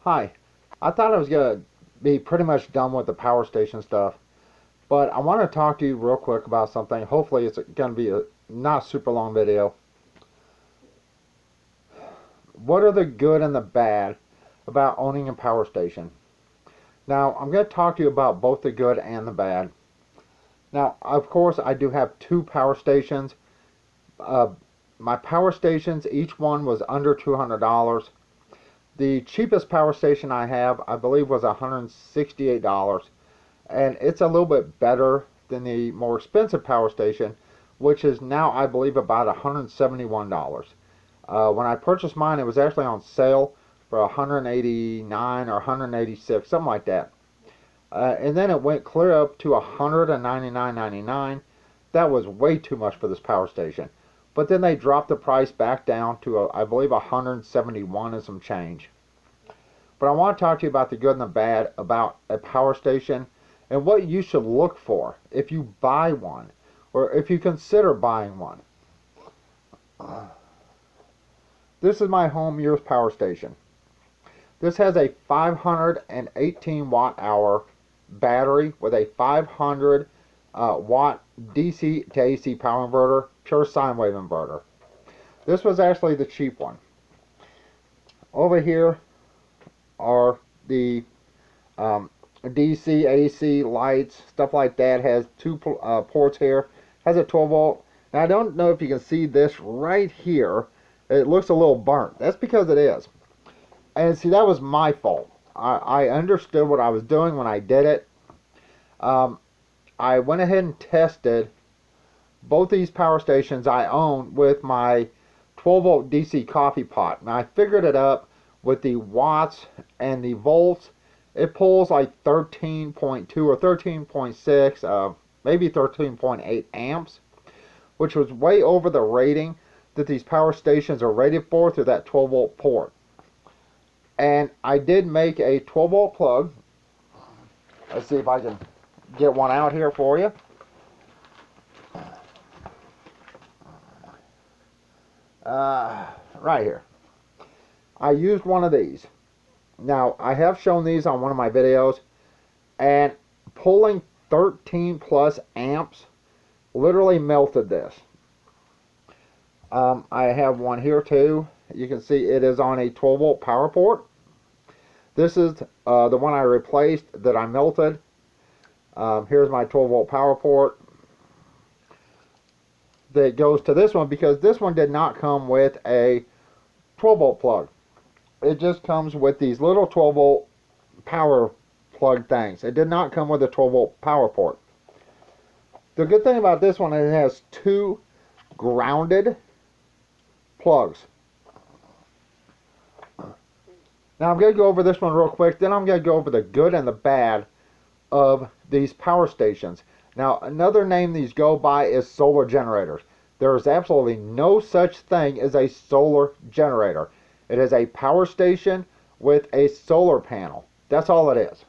Hi. I thought I was going to be pretty much done with the power station stuff, but I want to talk to you real quick about something. Hopefully it's going to be a not super long video. What are the good and the bad about owning a power station? Now, I'm going to talk to you about both the good and the bad. Now, of course, I do have two power stations. My power stations, each one was under $200. The cheapest power station I have, I believe, was $168, and it's a little bit better than the more expensive power station, which is now, I believe, about $171. When I purchased mine, it was actually on sale for $189 or $186, something like that. And then it went clear up to $199.99. That was way too much for this power station. But then they dropped the price back down to, I believe, $171 and some change. But I want to talk to you about the good and the bad about a power station and what you should look for if you buy one or if you consider buying one. This is my home use power station. This has a 518 watt hour battery with a 500 watt DC to AC power inverter, pure sine wave inverter. This was actually the cheap one. Over here are the DC, AC lights, stuff like that. Has two ports here. Has a 12 volt. Now I don't know if you can see this right here. It looks a little burnt. That's because it is. And see, that was my fault. I understood what I was doing when I did it. I went ahead and tested both these power stations I own with my 12 volt DC coffee pot. And I figured it up with the watts and the volts. It pulls like 13.2 or 13.6, maybe 13.8 amps, which was way over the rating that these power stations are rated for through that 12 volt port. And I did make a 12 volt plug. Let's see if I can get one out here for you. Right here. I used one of these. Now, I have shown these on one of my videos, and pulling 13 plus amps literally melted this. I have one here too. You can see it is on a 12 volt power port. This is the one I replaced that I melted. Here's my 12 volt power port that goes to this one, because this one did not come with a 12 volt plug. It just comes with these little 12 volt power plug things. It did not come with a 12 volt power port. The good thing about this one is it has two grounded plugs. Now I'm going to go over this one real quick, then I'm going to go over the good and the bad of these power stations. Now, another name these go by is solar generators. There is absolutely no such thing as a solar generator. It is a power station with a solar panel. That's all it is.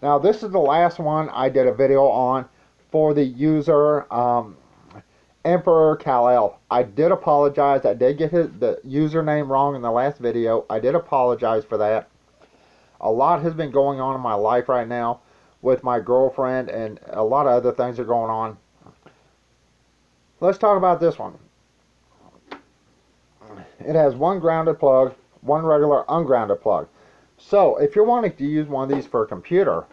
Now, this is the last one I did a video on for the user Emperor Kal-El. I did apologize. I did get the username wrong in the last video. I did apologize for that. A lot has been going on in my life right now with my girlfriend, and a lot of other things are going on. Let's talk about this one. It has one grounded plug, one regular ungrounded plug. So if you're wanting to use one of these for a computer,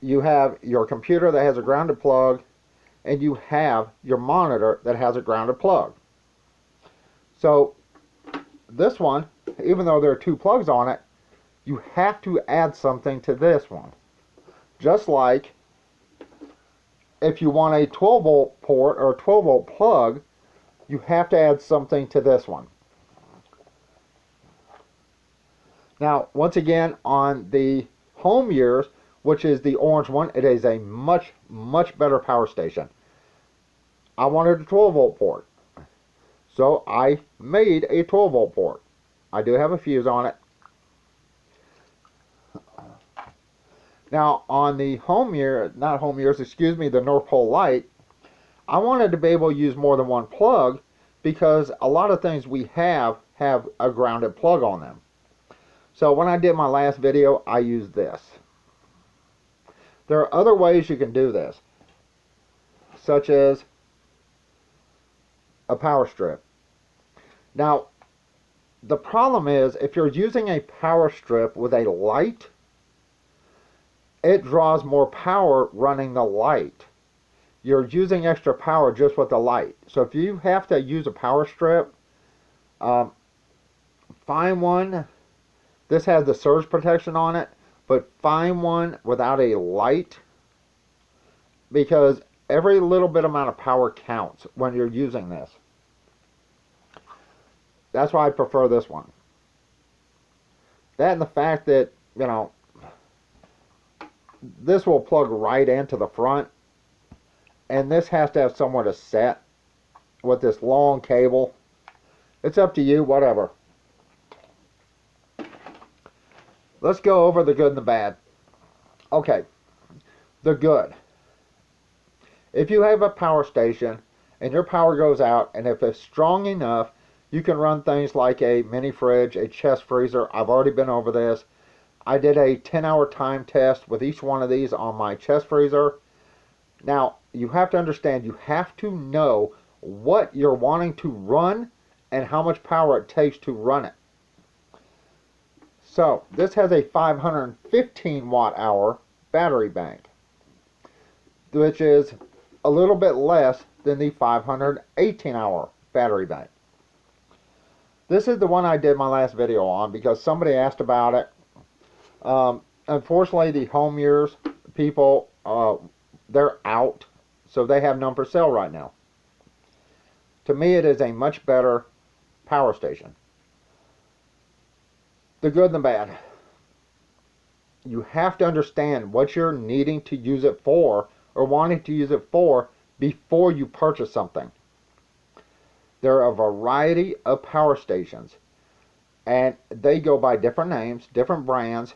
you have your computer that has a grounded plug, and you have your monitor that has a grounded plug. So this one, even though there are two plugs on it, you have to add something to this one. Just like if you want a 12 volt port or a 12 volt plug, you have to add something to this one. Now, once again, on the home years, which is the orange one, it is a much, much better power station. I wanted a 12 volt port, so I made a 12 volt port. I do have a fuse on it. Now, on the the North Pole light, I wanted to be able to use more than one plug, because a lot of things we have a grounded plug on them. So when I did my last video, I used this. There are other ways you can do this, such as a power strip. Now, the problem is if you're using a power strip with a light, it draws more power running the light. You're using extra power just with the light. So if you have to use a power strip, find one. This has the surge protection on it, but find one without a light, because every little bit amount of power counts when you're using this. That's why I prefer this one. That and the fact that, you know, this will plug right into the front, and this has to have somewhere to set with this long cable. It's up to you, whatever. Let's go over the good and the bad. Okay, the good. If you have a power station and your power goes out, and if it's strong enough, you can run things like a mini fridge, a chest freezer. I've already been over this. I did a 10-hour time test with each one of these on my chest freezer. Now, you have to understand, you have to know what you're wanting to run and how much power it takes to run it. So, this has a 515 watt-hour battery bank, which is a little bit less than the 518-hour battery bank. This is the one I did my last video on because somebody asked about it. Unfortunately, the home years people, they're out, so they have none for sale right now. To me, it is a much better power station. The good and the bad. You have to understand what you're needing to use it for or wanting to use it for before you purchase something. There are a variety of power stations, and they go by different names, different brands.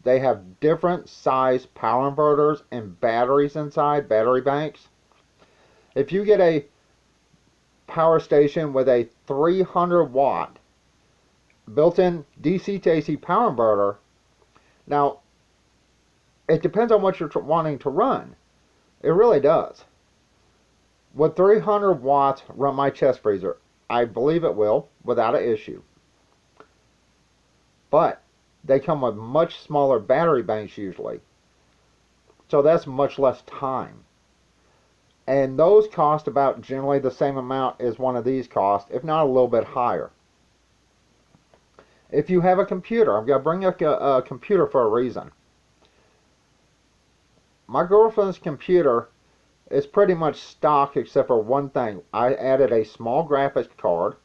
They have different size power inverters and batteries inside, battery banks. If you get a power station with a 300 watt built-in DC to AC power inverter, now it depends on what you're wanting to run. It really does. Would 300 watts run my chest freezer? I believe it will, without an issue. But they come with much smaller battery banks usually. So that's much less time. And those cost about generally the same amount as one of these cost, if not a little bit higher. If you have a computer, I'm going to bring up a computer for a reason. My girlfriend's computer is pretty much stock except for one thing. I added a small graphics card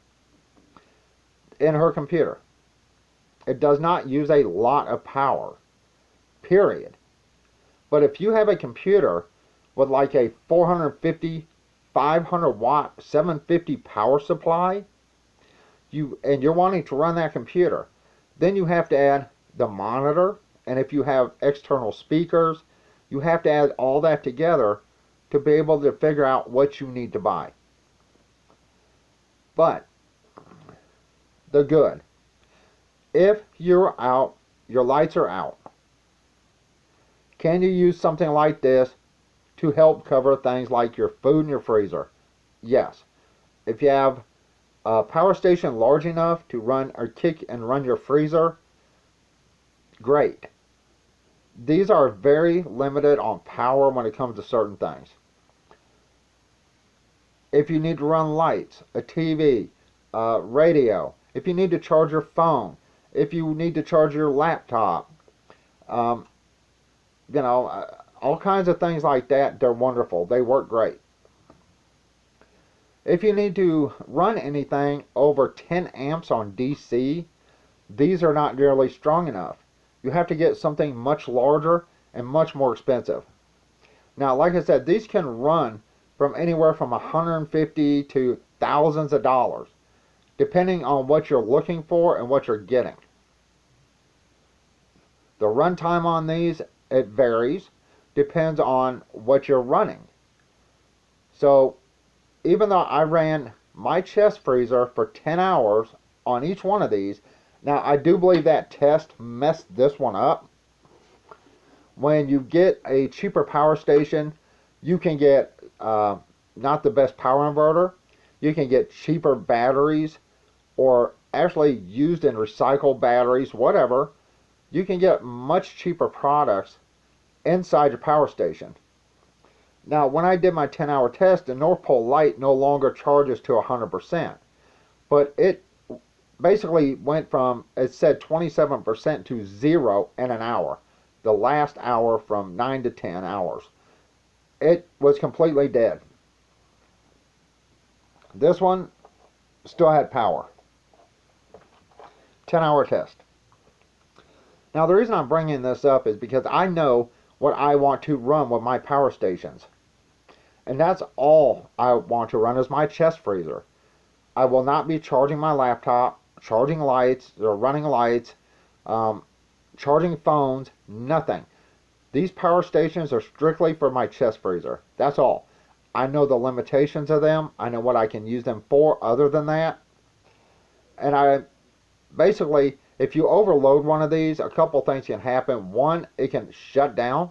in her computer. It does not use a lot of power, period. But if you have a computer with like a 450, 500 watt, 750 power supply, and you're wanting to run that computer, then you have to add the monitor, and if you have external speakers, you have to add all that together to be able to figure out what you need to buy. But the good. If you're out, your lights are out, can you use something like this to help cover things like your food in your freezer? Yes. If you have a power station large enough to run or kick and run your freezer, great. These are very limited on power when it comes to certain things. If you need to run lights, a TV, radio, if you need to charge your phone, if you need to charge your laptop, all kinds of things like that, they're wonderful. They work great. If you need to run anything over 10 amps on DC, these are not nearly strong enough. You have to get something much larger and much more expensive. Now, like I said, these can run from anywhere from $150 to thousands of dollars, depending on what you're looking for and what you're getting. The runtime on these, it varies, depends on what you're running. So, even though I ran my chest freezer for 10 hours on each one of these, Now, I do believe that test messed this one up. When you get a cheaper power station, you can get not the best power inverter. You can get cheaper batteries, or actually used and recycled batteries, whatever. You can get much cheaper products inside your power station. Now, when I did my 10-hour test, the North Pole light no longer charges to 100%, but it basically went from, it said 27% to 0 in an hour. The last hour from 9 to 10 hours. It was completely dead. This one still had power. 10-hour test. Now, the reason I'm bringing this up is because I know what I want to run with my power stations. And that's all I want to run is my chest freezer. I will not be charging my laptop, charging lights, or running lights, charging phones, nothing. These power stations are strictly for my chest freezer. That's all. I know the limitations of them. I know what I can use them for other than that. And I basically, if you overload one of these, a couple things can happen. One, it can shut down.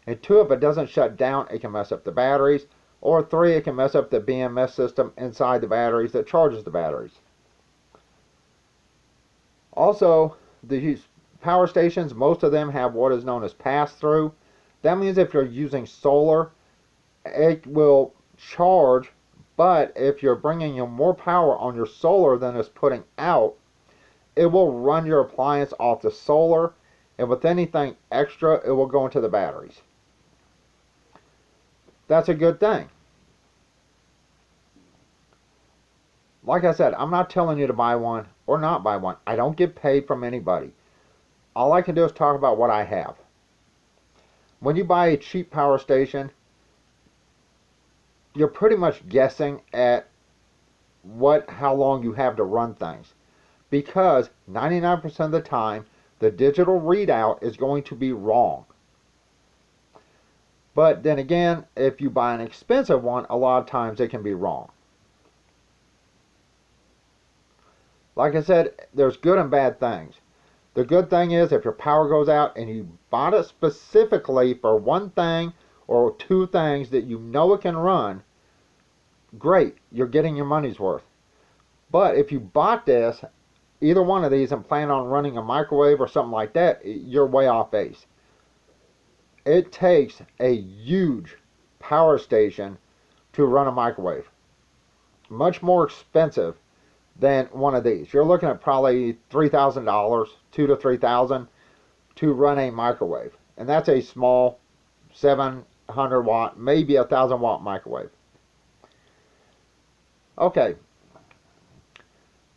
And two, if it doesn't shut down, it can mess up the batteries. Or three, it can mess up the BMS system inside the batteries that charges the batteries. Also, these power stations, most of them have what is known as pass-through. That means if you're using solar, it will charge, but if you're bringing in more power on your solar than it's putting out, it will run your appliance off the solar, and with anything extra, it will go into the batteries. That's a good thing. Like I said, I'm not telling you to buy one or not buy one. I don't get paid from anybody. All I can do is talk about what I have. When you buy a cheap power station, you're pretty much guessing at how long you have to run things. Because 99% of the time, the digital readout is going to be wrong. But then again, if you buy an expensive one, a lot of times it can be wrong. Like I said, there's good and bad things. The good thing is if your power goes out and you bought it specifically for one thing or two things that you know it can run, great, you're getting your money's worth. But if you bought this, either one of these, and plan on running a microwave or something like that, you're way off base. It takes a huge power station to run a microwave. Much more expensive than one of these. You're looking at probably $3,000, $2,000 to $3,000 to run a microwave. And that's a small 700 watt, maybe 1,000 watt microwave. Okay.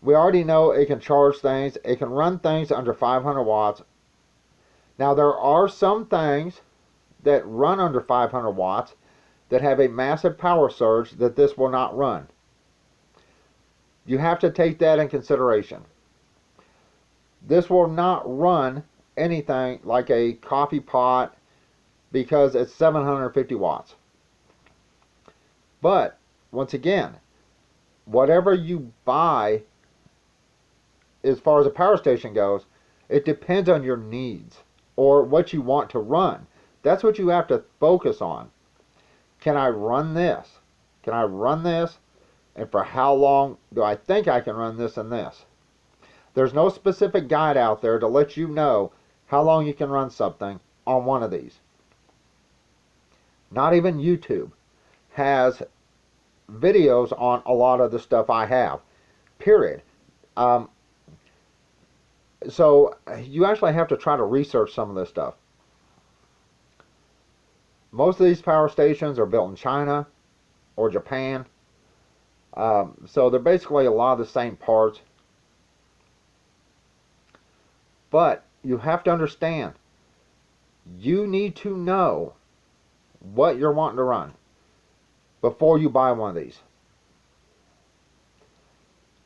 We already know it can charge things. It can run things under 500 watts. Now there are some things that run under 500 watts that have a massive power surge that this will not run. You have to take that in consideration. This will not run anything like a coffee pot because it's 750 watts. But, once again, whatever you buy as far as a power station goes, it depends on your needs or what you want to run. That's what you have to focus on. Can I run this? Can I run this? And for how long do I think I can run this and this? There's no specific guide out there to let you know how long you can run something on one of these. Not even YouTube has videos on a lot of the stuff I have. Period. So you actually have to try to research some of this stuff. Most of these power stations are built in China or Japan. So they're basically a lot of the same parts. But you have to understand, you need to know what you're wanting to run before you buy one of these.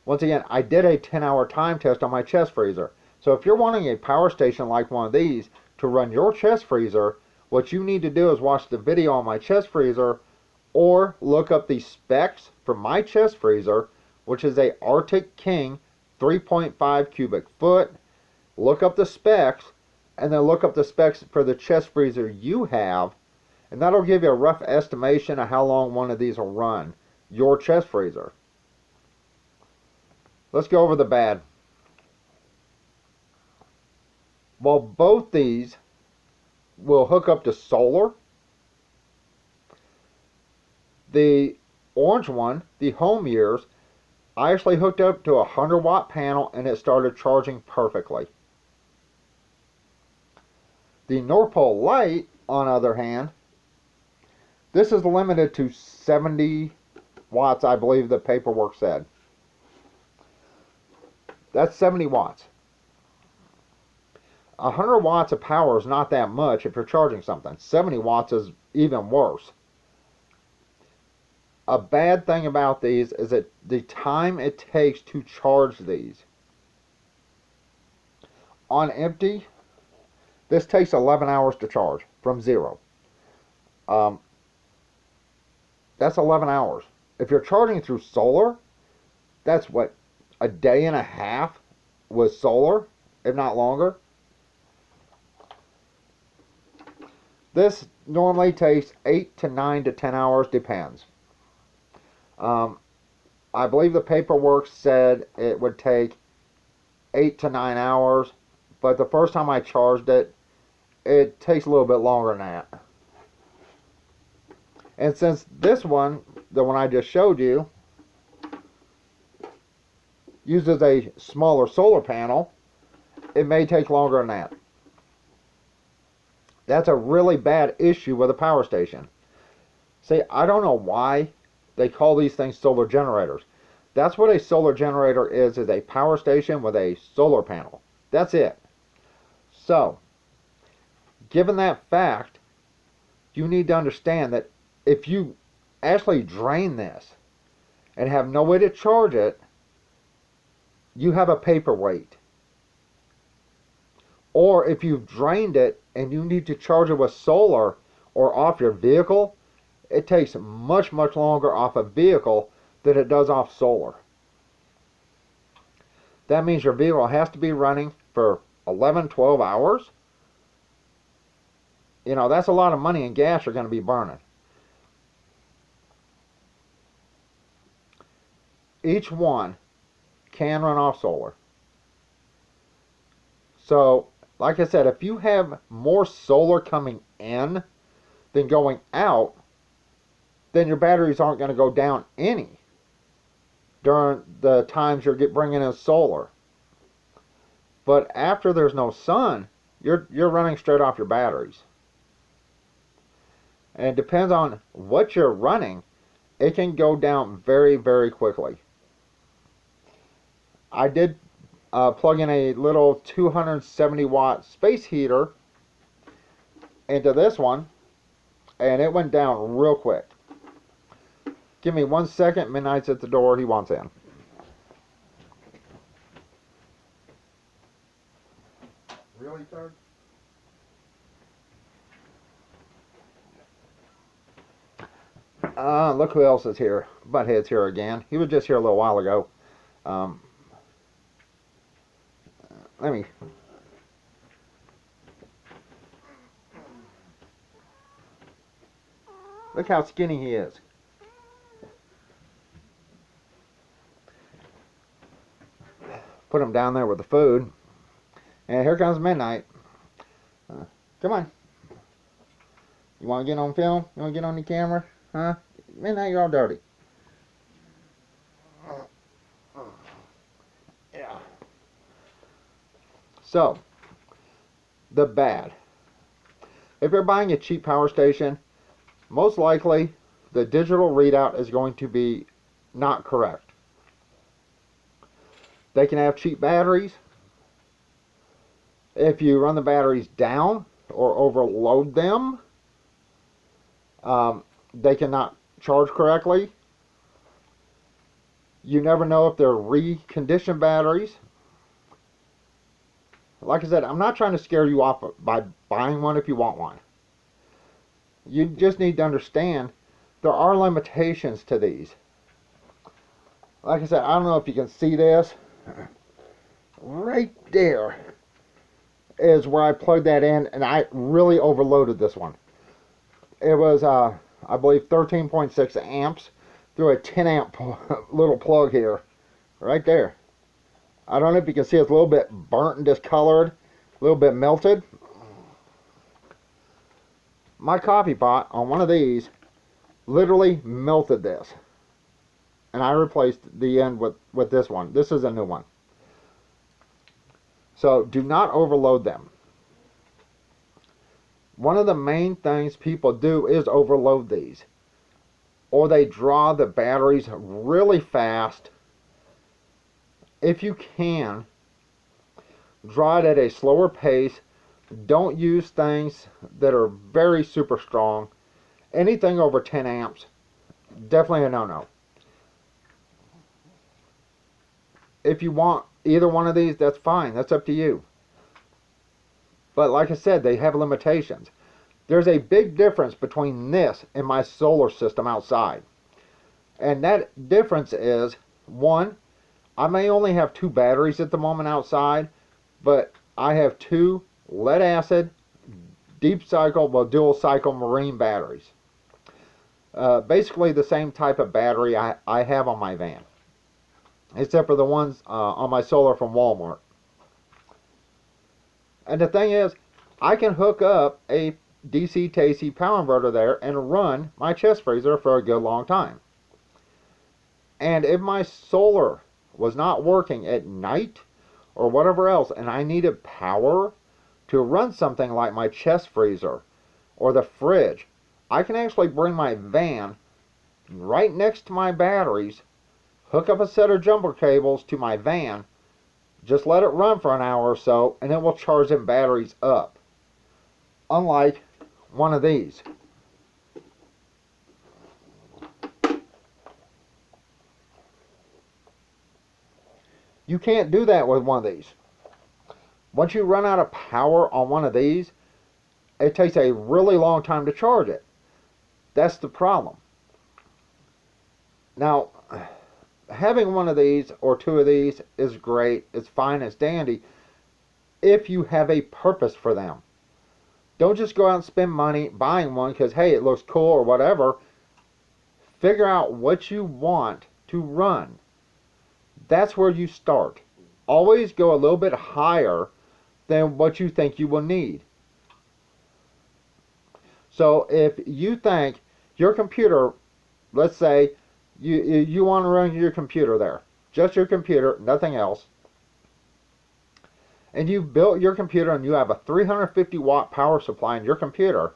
Once again, I did a 10-hour time test on my chest freezer. So if you're wanting a power station like one of these to run your chest freezer, what you need to do is watch the video on my chest freezer or look up the specs for my chest freezer, which is a Arctic King 3.5 cubic foot. Look up the specs, and then look up the specs for the chest freezer you have, and that'll give you a rough estimation of how long one of these will run, your chest freezer. Let's go over the bad. Well, both these will hook up to solar. The orange one, the home years, I actually hooked up to a 100-watt panel and it started charging perfectly. The North Pole Light, on the other hand, this is limited to 70 watts, I believe the paperwork said. That's 70 watts. 100 watts of power is not that much if you're charging something. 70 watts is even worse. A bad thing about these is that the time it takes to charge these. On empty, this takes 11 hours to charge from zero. That's 11 hours. If you're charging through solar, that's what, a day and a half with solar, if not longer. This normally takes 8 to 9 to 10 hours, depends. I believe the paperwork said it would take 8 to 9 hours, but the first time I charged it, it takes a little bit longer than that. And since this one, the one I just showed you, uses a smaller solar panel, it may take longer than that. That's a really bad issue with a power station. See, I don't know why they call these things solar generators. That's what a solar generator is a power station with a solar panel. That's it. So, given that fact, you need to understand that if you actually drain this and have no way to charge it, you have a paperweight. Or if you've drained it and you need to charge it with solar or off your vehicle, it takes much, much longer off a vehicle than it does off solar. That means your vehicle has to be running for 11, 12 hours. You know, that's a lot of money and gas you're going to be burning. Each one can run off solar. So, like I said, if you have more solar coming in than going out, then your batteries aren't going to go down any during the times you're bringing in solar. But after there's no sun, you're running straight off your batteries. And it depends on what you're running, it can go down very, very quickly. I did plug in a little 270 watt space heater into this one, and it went down real quick. Give me 1 second. Midnight's at the door. He wants in. Really, Third? Look who else is here. Butthead's here again. He was just here a little while ago. Let me... Look how skinny he is. Put him down there with the food. And here comes Midnight. Come on. You want to get on film? You want to get on the camera? Huh? Midnight, you're all dirty. Yeah. So, the bad. If you're buying a cheap power station, most likely the digital readout is going to be not correct. They can have cheap batteries. If you run the batteries down or overload them, they cannot charge correctly. You never know if they're reconditioned batteries. Like I said, I'm not trying to scare you off by buying one if you want one. You just need to understand there are limitations to these. Like I said, I don't know if you can see this. right there is where I plugged that in, and I really overloaded this one. It was, I believe, 13.6 amps through a 10 amp little plug here, right there. I don't know if you can see it's a little bit burnt and discolored, a little bit melted. My coffee pot on one of these literally melted this, and I replaced the end with this one. This is a new one. So do not overload them. One of the main things people do is overload these, or they draw the batteries really fast. If you can, draw it at a slower pace. Don't use things that are very super strong. Anything over 10 amps, definitely a no-no. If you want either one of these, that's fine. That's up to you. But like I said, they have limitations. There's a big difference between this and my solar system outside. And that difference is, one, I may only have 2 batteries at the moment outside, but I have 2 lead acid, deep cycle, well, dual cycle marine batteries. Basically the same type of battery I have on my van, except for the ones on my solar from Walmart. And the thing is, I can hook up a DC to AC power inverter there and run my chest freezer for a good long time. And if my solar was not working at night or whatever else, and I needed power to run something like my chest freezer or the fridge, I can actually bring my van right next to my batteries, hook up a set of jumper cables to my van, just let it run for an hour or so, and it will charge them batteries up. Unlike one of these. You can't do that with one of these. Once you run out of power on one of these, it takes a really long time to charge it. That's the problem. Now, having one of these or 2 of these is great. It's fine, it's dandy, if you have a purpose for them. Don't just go out and spend money buying one because, hey, it looks cool or whatever. Figure out what you want to run. That's where you start. Always go a little bit higher than what you think you will need. So if you think your computer, let's say you want to run your computer there, just your computer, nothing else, and you built your computer and you have a 350 watt power supply in your computer,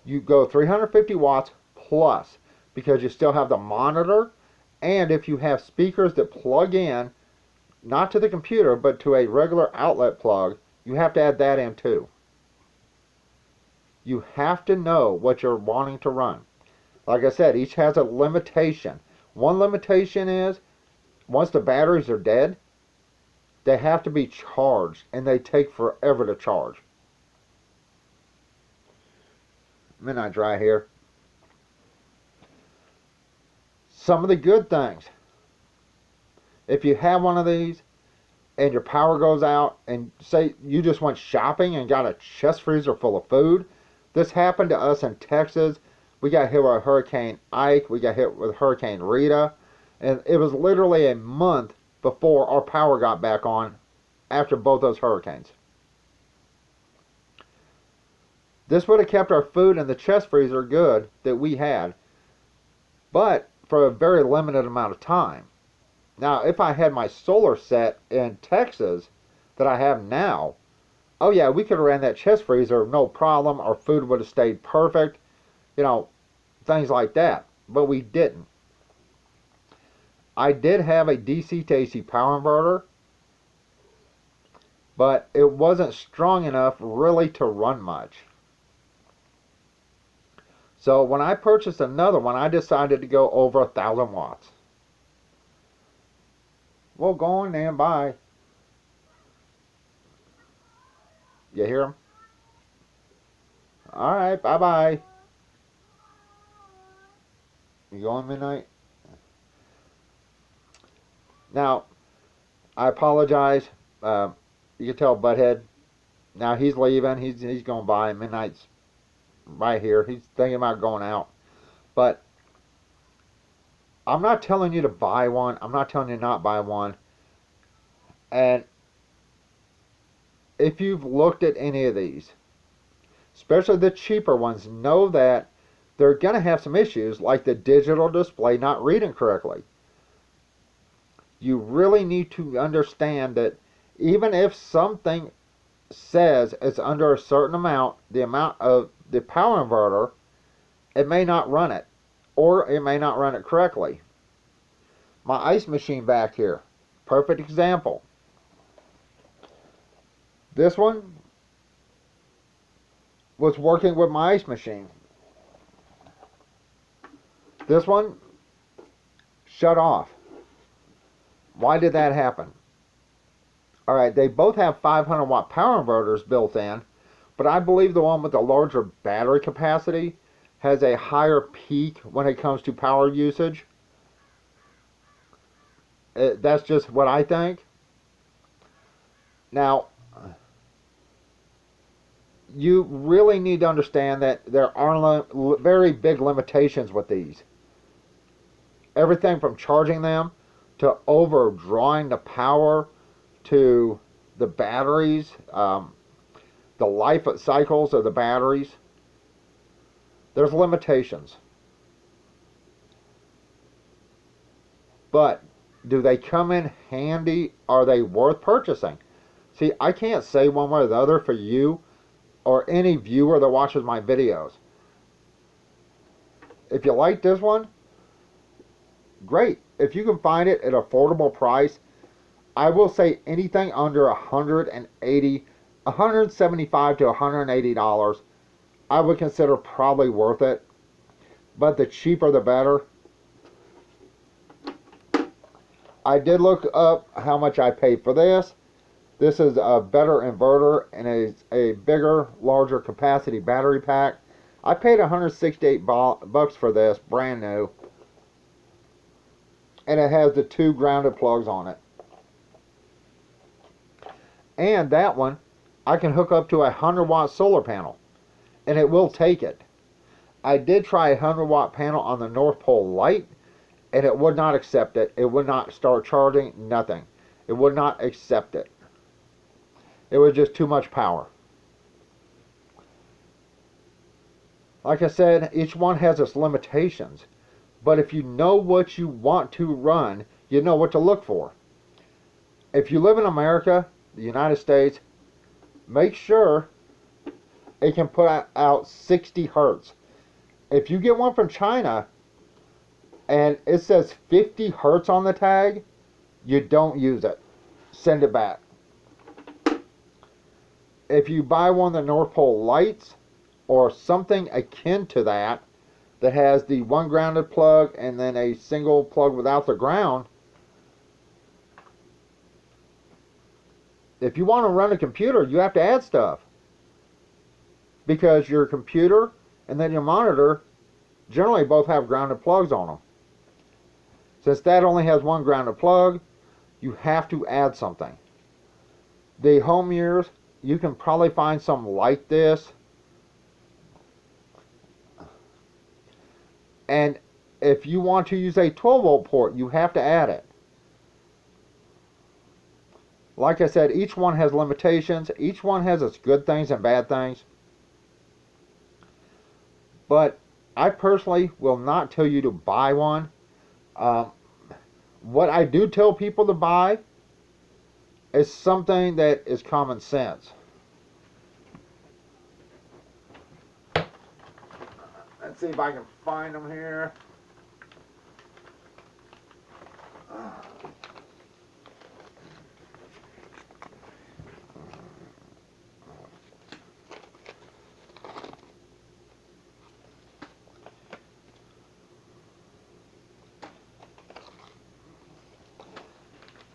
you go 350 watts plus, because you still have the monitor, and if you have speakers that plug in, not to the computer, but to a regular outlet plug, you have to add that in too. You have to know what you're wanting to run. Like I said, each has a limitation. One limitation is, once the batteries are dead, they have to be charged, and they take forever to charge. Midnight dry here. Some of the good things. If you have one of these and your power goes out, and say you just went shopping and got a chest freezer full of food. This happened to us in Texas. We got hit with Hurricane Ike. We got hit with Hurricane Rita. And it was literally a month before our power got back on after both those hurricanes. This would have kept our food in the chest freezer good that we had, but for a very limited amount of time. Now, if I had my solar set in Texas that I have now, oh yeah, we could have ran that chest freezer no problem. Our food would have stayed perfect, you know, things like that. But we didn't. I did have a DC to AC power inverter, but it wasn't strong enough really to run much. So when I purchased another one, I decided to go over 1,000 watts. Well, go on then, bye. You hear him? Alright, bye-bye. You going midnight? Now, I apologize. You can tell Butthead. Now he's leaving. He's going by. Midnight's right here. He's thinking about going out. But I'm not telling you to buy one. I'm not telling you not buy one. And if you've looked at any of these, especially the cheaper ones, know that they're going to have some issues like the digital display not reading correctly. You really need to understand that even if something says it's under a certain amount, the amount of the power inverter, it may not run it, or it may not run it correctly. My ice machine back here, perfect example. This one was working with my ice machine. This one shut off. Why did that happen? Alright, they both have 500 watt power inverters built in, but I believe the one with the larger battery capacity has a higher peak when it comes to power usage. That's just what I think. Now, you really need to understand that there are very big limitations with these. Everything from charging them to overdrawing the power to the batteries, the life cycles of the batteries. There's limitations. But do they come in handy? Are they worth purchasing? See, I can't say one way or the other for you or any viewer that watches my videos. If you like this one, great. If you can find it at an affordable price, I will say anything under $175 to $180, I would consider probably worth it. But the cheaper the better. I did look up how much I paid for this. This is a better inverter and a bigger, larger capacity battery pack. I paid $168 for this, brand new. And it has the 2 grounded plugs on it. And that one, I can hook up to a 100 watt solar panel. And it will take it. I did try a 100 watt panel on the North Pole light, and it would not accept it. It would not start charging, nothing. It would not accept it. It was just too much power. Like I said, each one has its limitations. But if you know what you want to run, you know what to look for. If you live in America, the United States, make sure it can put out 60 hertz. If you get one from China and it says 50 hertz on the tag, you don't use it. Send it back. If you buy one of the North Pole lights or something akin to that, that has the 1 grounded plug and then a single plug without the ground, if you want to run a computer, you have to add stuff. Because your computer and then your monitor generally both have grounded plugs on them. Since that only has 1 grounded plug, you have to add something. The home mirrors, you can probably find some like this. And if you want to use a 12 volt port, you have to add it. Like I said, each one has limitations. Each one has its good things and bad things. But I personally will not tell you to buy one. What I do tell people to buy is something that is common sense. Let's see if I can find them here.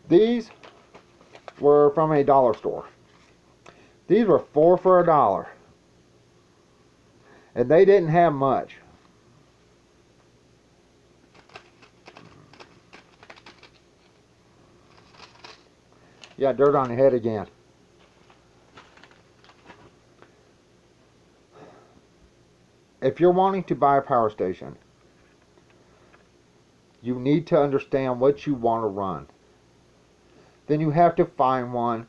These were from a dollar store. These were 4 for $1. And they didn't have much. You got dirt on your head again. If you're wanting to buy a power station, you need to understand what you want to run. Then you have to find one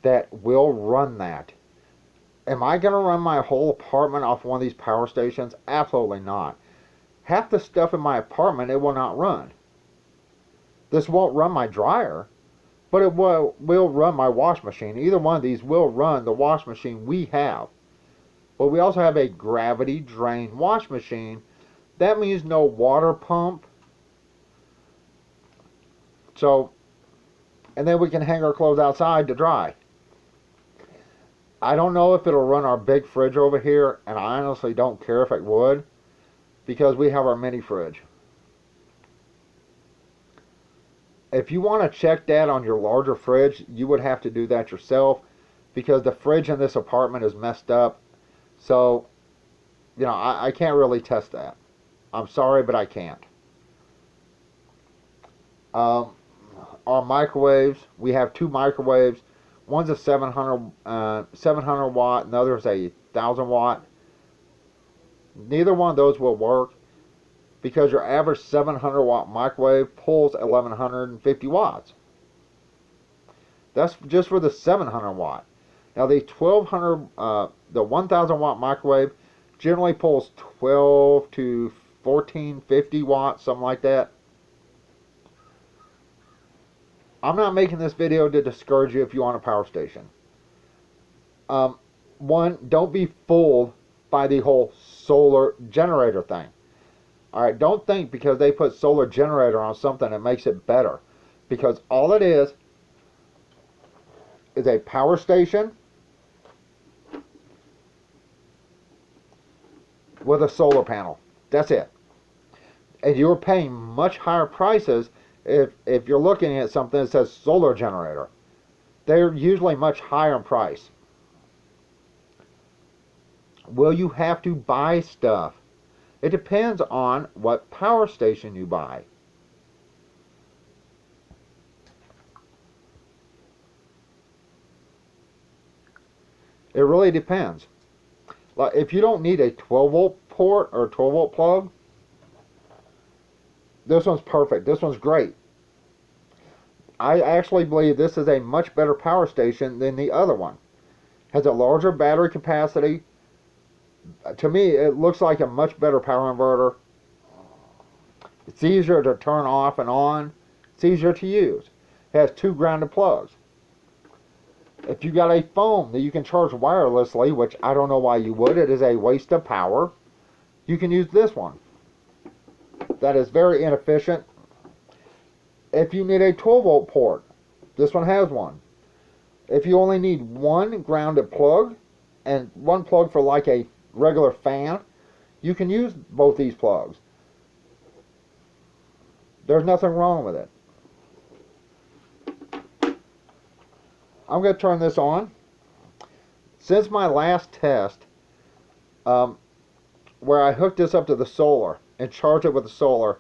that will run that. Am I going to run my whole apartment off one of these power stations? Absolutely not. Half the stuff in my apartment, it will not run. This won't run my dryer, but it will run my wash machine. Either one of these will run the wash machine we have. But we also have a gravity drain wash machine. That means no water pump. So, and then we can hang our clothes outside to dry. I don't know if it'll run our big fridge over here, and I honestly don't care if it would, because we have our mini fridge. If you want to check that on your larger fridge, you would have to do that yourself, because the fridge in this apartment is messed up. So, you know, I can't really test that. I'm sorry, but I can't. Our microwaves, we have two microwaves. One's a 700 watt, and the other is a 1000 watt. Neither one of those will work because your average 700 watt microwave pulls 1150 watts. That's just for the 700 watt. Now the 1000 watt microwave generally pulls 12 to 1450 watts, something like that. I'm not making this video to discourage you if you want a power station. One, don't be fooled by the whole solar generator thing. Alright, don't think because they put solar generator on something it makes it better. Because all it is a power station with a solar panel. That's it. And you're paying much higher prices if you're looking at something that says solar generator. They're usually much higher in price. Will you have to buy stuff? It depends on what power station you buy. It really depends. Like if you don't need a 12 volt port or a 12 volt plug, this one's perfect. This one's great. I actually believe this is a much better power station than the other one. Has a larger battery capacity. To me, it looks like a much better power inverter. It's easier to turn off and on. It's easier to use. It has two grounded plugs. If you got a phone that you can charge wirelessly, which I don't know why you would, it is a waste of power, you can use this one. That is very inefficient. If you need a 12 volt port, this one has one. If you only need one grounded plug and one plug for like a regular fan, you can use both these plugs. There's nothing wrong with it. I'm going to turn this on. Since my last test, where I hooked this up to the solar and charged it with the solar,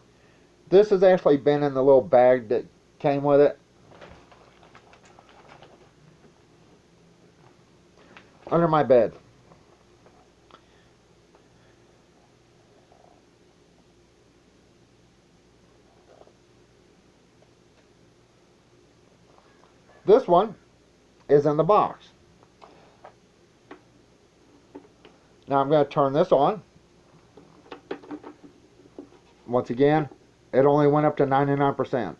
this has actually been in the little bag that came with it. Under my bed. This one is in the box. Now I'm going to turn this on. Once again, it only went up to 99%.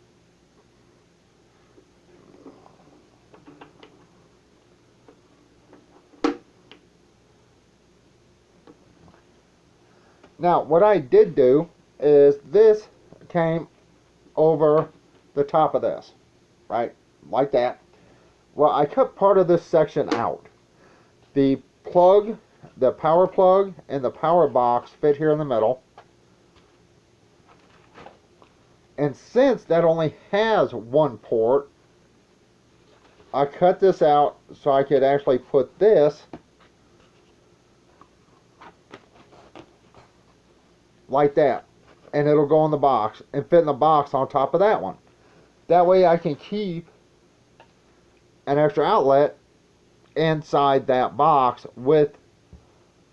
Now, what I did do is this came over the top of this, right? Like that. Well, I cut part of this section out. The plug, the power plug, and the power box fit here in the middle. And since that only has one port, I cut this out so I could actually put this like that, and it'll go in the box and fit in the box on top of that one. That way I can keep an extra outlet inside that box with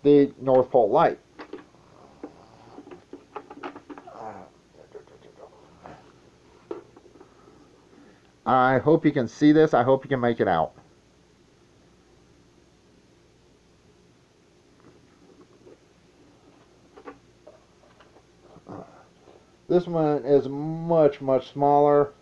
the North Pole light. I hope you can see this. I hope you can make it out. This one is much, much smaller.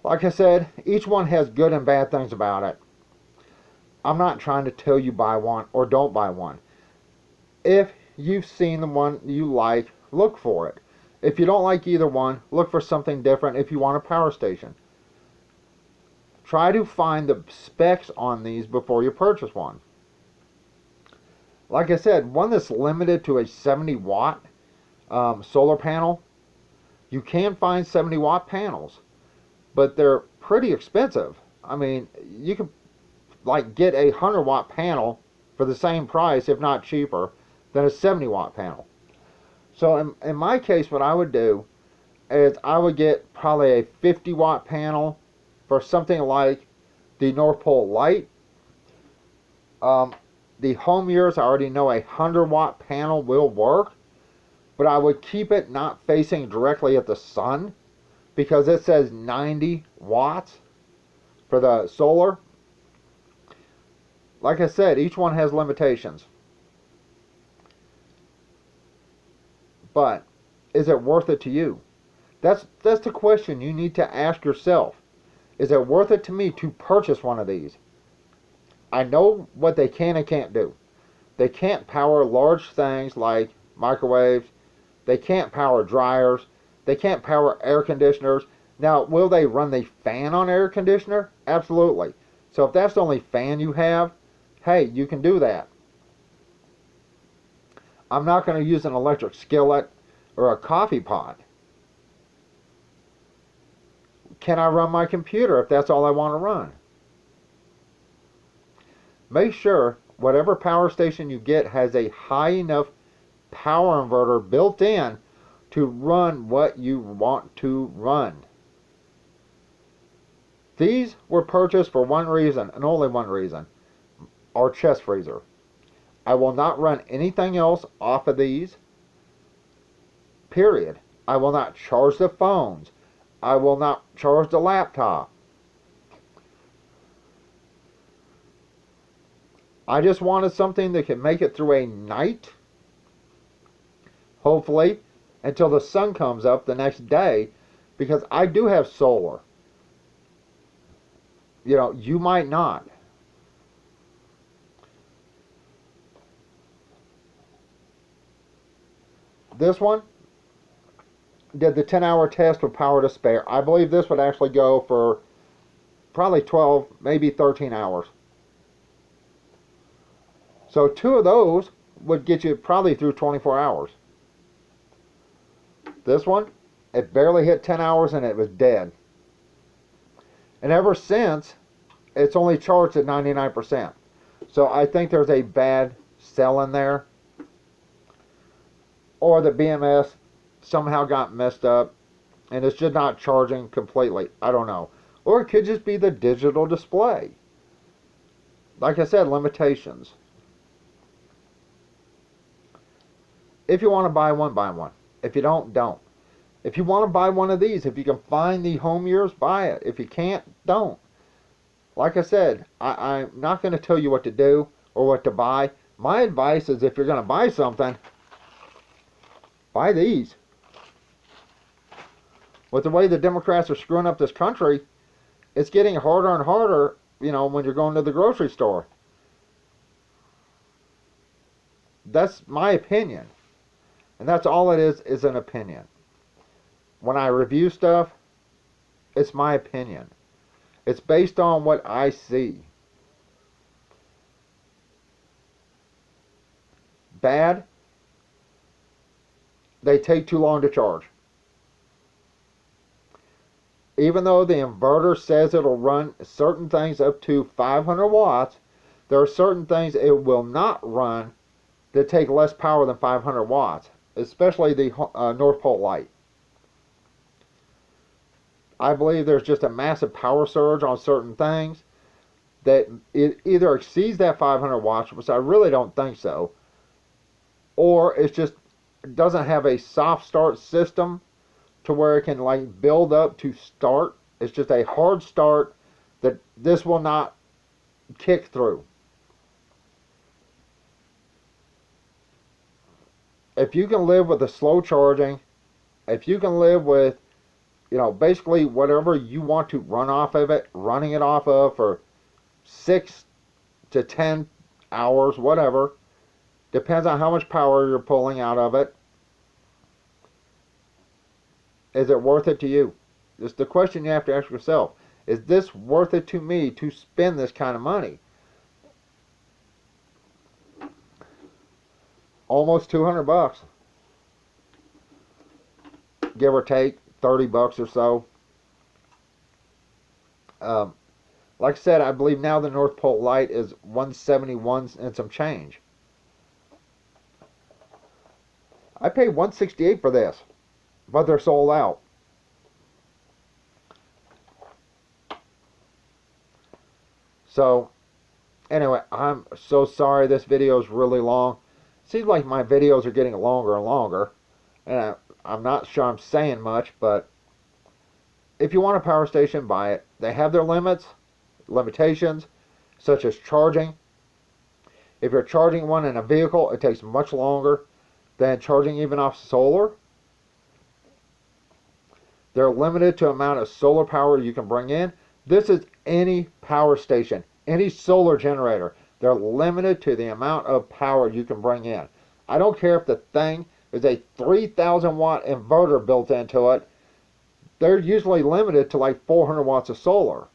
Like I said, each one has good and bad things about it. I'm not trying to tell you buy one or don't buy one. If you've seen the one you like, look for it. If you don't like either one, look for something different if you want a power station. Try to find the specs on these before you purchase one. Like I said, one that's limited to a 70 watt solar panel. You can find 70 watt panels, but they're pretty expensive. I mean, you could like get a 100 watt panel for the same price, if not cheaper, than a 70 watt panel. So in my case, what I would do is I would get probably a 50 watt panel for something like the North Pole light. The home years, I already know a 100 watt panel will work, but I would keep it not facing directly at the sun, because it says 90 watts for the solar. Like I said, each one has limitations. But is it worth it to you? That's the question you need to ask yourself. Is it worth it to me to purchase one of these? I know what they can and can't do. They can't power large things like microwaves. They can't power dryers. They can't power air conditioners. Now, will they run the fan on air conditioner? Absolutely. So if that's the only fan you have, hey, you can do that. I'm not going to use an electric skillet or a coffee pot. Can I run my computer if that's all I want to run? Make sure whatever power station you get has a high enough power inverter built in to run what you want to run. These were purchased for one reason, and only one reason: our chest freezer. I will not run anything else off of these. Period. I will not charge the phones. I will not charge the laptop. I just wanted something that could make it through a night, hopefully, until the sun comes up the next day, because I do have solar. You know, you might not. This one did the 10-hour test with power to spare. I believe this would actually go for probably 12, maybe 13 hours. So 2 of those would get you probably through 24 hours. This one, it barely hit 10 hours and it was dead. And ever since, it's only charged at 99%. So I think there's a bad cell in there, or the BMS somehow got messed up and it's just not charging completely. I don't know. Or it could just be the digital display. Like I said, limitations. If you want to buy one, buy one. If you don't, don't. If you want to buy one of these, if you can find the home years, buy it. If you can't, don't. Like I said, I'm not going to tell you what to do or what to buy. My advice is, if you're going to buy something, buy these. With the way the Democrats are screwing up this country, it's getting harder and harder, you know, when you're going to the grocery store. That's my opinion. And that's all it is an opinion. When I review stuff, it's my opinion. It's based on what I see. Bad, they take too long to charge. Even though the inverter says it'll run certain things up to 500 watts, There are certain things it will not run that take less power than 500 watts, especially the North Pole light. I believe there's just a massive power surge on certain things that it either exceeds that 500 watts, which I really don't think so, or it just doesn't have a soft start system to where it can like build up to start. It's just a hard start that this will not kick through. If you can live with the slow charging, if you can live with, basically whatever you want to run off of it, running it off of for 6 to 10 hours, whatever, depends on how much power you're pulling out of it. Is it worth it to you? It's the question you have to ask yourself. Is this worth it to me to spend this kind of money? Almost 200 bucks. Give or take 30 bucks or so. Like I said, I believe now the North Pole light is 171 and some change. I paid 168 for this, but they're sold out. So, anyway, I'm so sorry this video is really long. Seems like my videos are getting longer and longer, and I'm not sure I'm saying much, but if you want a power station, buy it. They have their limitations, such as charging. If you're charging one in a vehicle, it takes much longer than charging even off solar. They're limited to the amount of solar power you can bring in. This is any power station, any solar generator. They're limited to the amount of power you can bring in. I don't care if the thing is a 3,000 watt inverter built into it. They're usually limited to like 400 watts of solar.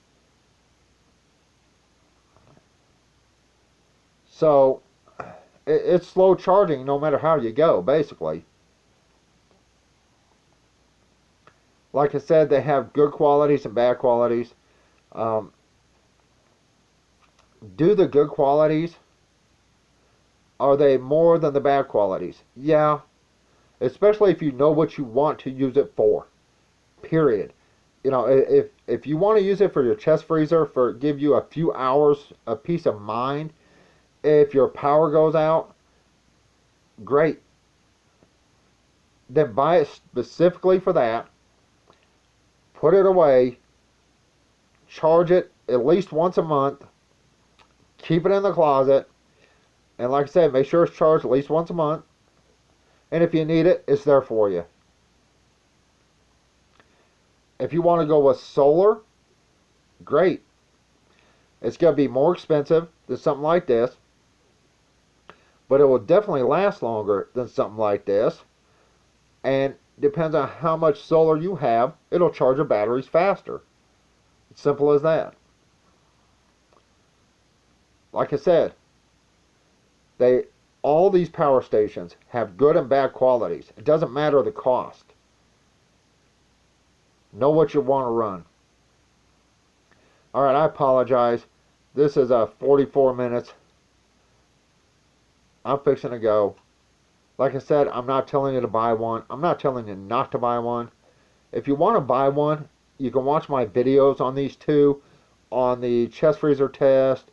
So it's slow charging no matter how you go, basically. Like I said, they have good qualities and bad qualities. Do the good qualities, are they more than the bad qualities? Yeah. Especially if you know what you want to use it for. Period. If you want to use it for your chest freezer, give you a few hours of peace of mind, if your power goes out, great. Then buy it specifically for that. Put it away. Charge it at least once a month. Keep it in the closet. And like I said, make sure it's charged at least once a month. And if you need it, it's there for you. If you want to go with solar, great. It's going to be more expensive than something like this, but it will definitely last longer than something like this. And depends on how much solar you have, it'll charge your batteries faster. It's simple as that. Like I said, all these power stations have good and bad qualities. It doesn't matter the cost. Know what you want to run. Alright, I apologize. This is 44 minutes. I'm fixing to go. Like I said, I'm not telling you to buy one. I'm not telling you not to buy one. If you want to buy one, you can watch my videos on these two. On the chest freezer test.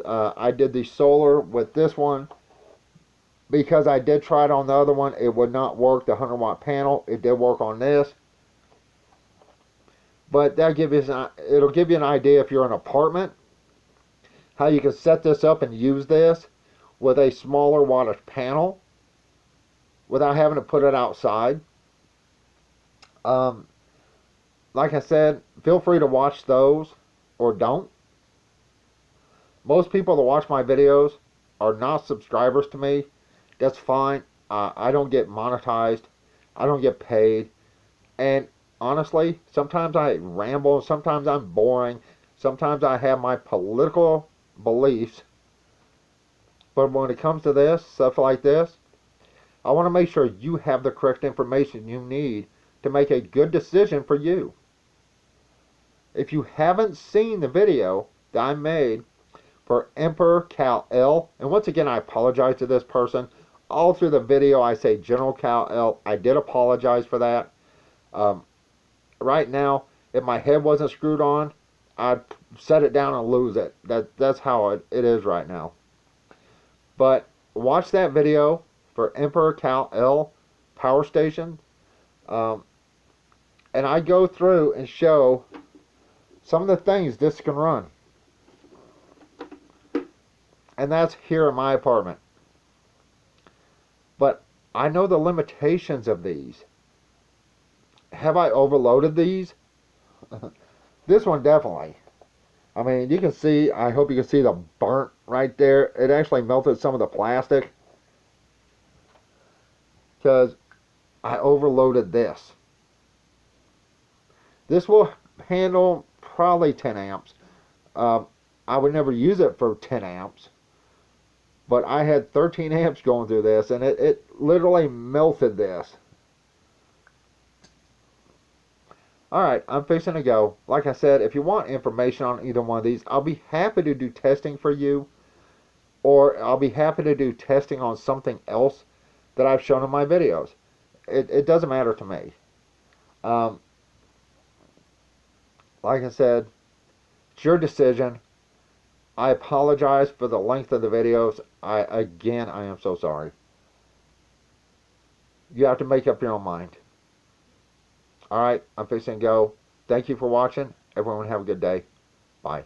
I did the solar with this one. Because I did try it on the other one, it would not work, the 100 watt panel. It did work on this. But it'll give you an idea if you're in an apartment, how you can set this up and use this with a smaller wattage panel without having to put it outside. Like I said, feel free to watch those or don't. Most people that watch my videos are not subscribers to me. That's fine. I don't get monetized. I don't get paid. And honestly, sometimes I ramble, sometimes I'm boring, sometimes I have my political beliefs. But when it comes to this, stuff like this, I want to make sure you have the correct information you need to make a good decision for you. If you haven't seen the video that I made for Emperor Cal L. And once again, I apologize to this person. All through the video, I say General Cal L. I did apologize for that. Right now, if my head wasn't screwed on, I'd set it down and lose it. That's how it is right now. But watch that video for Emperor Cal L power station. And I go through and show some of the things this can run. And that's here in my apartment. But I know the limitations of these. Have I overloaded these? This one definitely. I mean, you can see, I hope you can see the burnt right there. It actually melted some of the plastic. Because I overloaded this. This will handle probably 10 amps. I would never use it for 10 amps. But I had 13 amps going through this, and it literally melted this. Alright, I'm fixing to go. Like I said, if you want information on either one of these, I'll be happy to do testing for you. Or I'll be happy to do testing on something else that I've shown in my videos. It doesn't matter to me. Like I said, it's your decision. I apologize for the length of the videos. Again, I am so sorry. You have to make up your own mind. Alright, I'm fixing to go. Thank you for watching. Everyone have a good day. Bye.